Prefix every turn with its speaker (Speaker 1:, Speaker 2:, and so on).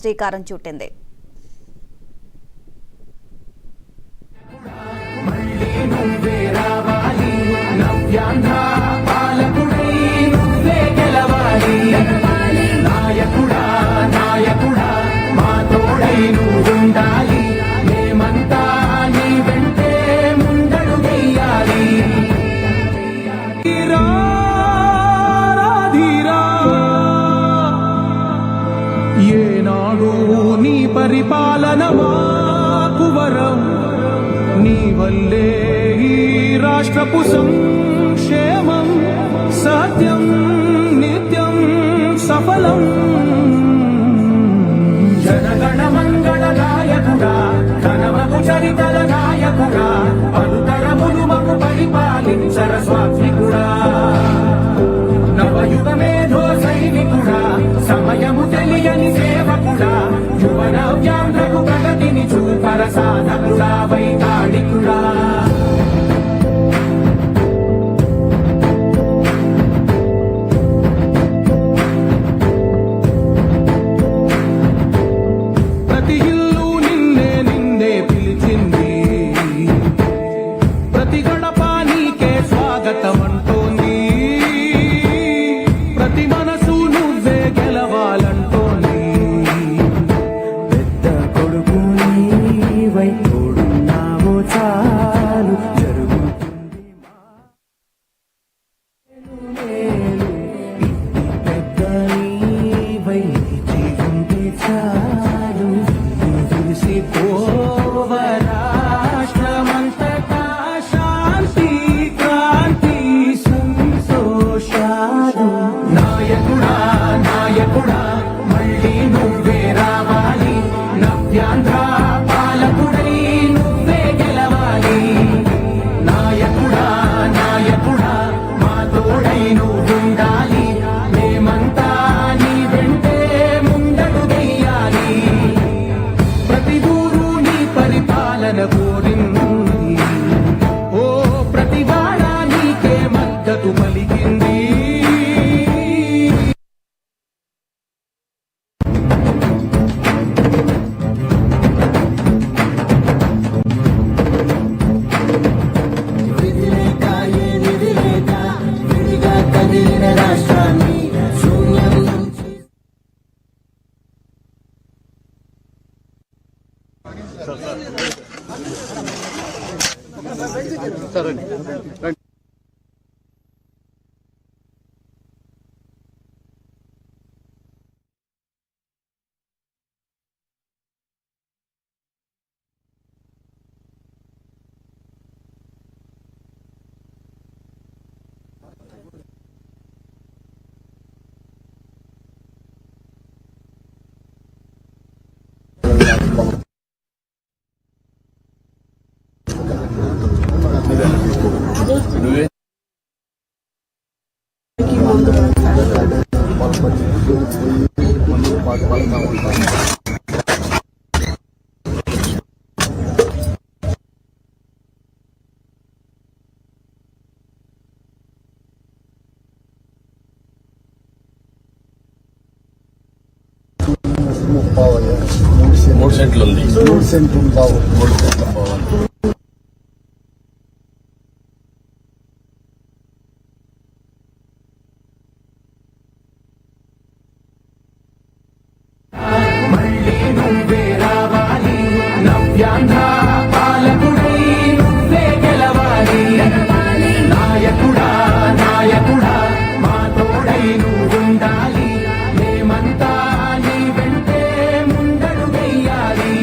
Speaker 1: శ్రీకారం చుట్టింది.
Speaker 2: ఏనాడు నీ పరిపాలన మాకు వరం, నీ వల్లే ఈ రాష్ట్రపు సంక్షేమం సత్యం నిత్యం సఫలం. జనగణ మంగళ నాయకుడా, ఘనమగు చరితల నాయకుడా, పలుతరములు మగు పరిపాలించర స్వాత్మికుడా, నవయుగ మేధో సైనికుడా, సమయము తెలియని సేవకుడా, యువన వ్యాంధ్రకు ప్రగతిని చూపర సాధకుడా, వైతాళికుడా. ప్రతి ఇల్లు నిన్నే నిన్నే పిలిచింది, ప్రతి గడప నీకే స్వాగతం అంటోంది, ప్రతి మనసు నువ్వే గెలవాలంటోంది.
Speaker 3: పెద్ద కొడుకు నీవై తోడున్నావో చాలు, జరుగుతుంది మేలు. ఇంటి పెద్ద నీవై నిలిచి ఉంటే చాలు, మురిసిపోవ రాష్ట్రమంతటా శాంతి క్రాంతి సంతోషాలు.
Speaker 2: నాయకుడా నాయకుడా మళ్ళీ నువ్వే రావాలి, నవ్యాంధ్ర పాలకుడై నువ్వే గెలవాలి. నాయకుడా నాయకుడా మా తోడై నువ్వుండాలి, మేమంతా నీ వెంటే ముందడు వెయ్యాలి. ప్రతి ఊరు నీ పరిపాలన కోరింది, ఓ ప్రతి వాడ నీకే మద్దతు పలికింది.
Speaker 3: విధిలేక ఏ నిధి లేక విడిగా కదిలిన రాష్ట్రాన్ని శూన్యం నుంచి
Speaker 4: మూడు సెంట్లు ఉంది, 3 సెంట్లు కావాలి.
Speaker 2: మళ్ళీ నువ్వే రావాలి, నవ్యాంధ్ర పాలకుడై నువ్వే గెలవాలి. నాయకుడా నాయకుడా మా తోడై నువ్వుండాలి, మేమంతా నీ వెంటే ముందడు వెయ్యాలి.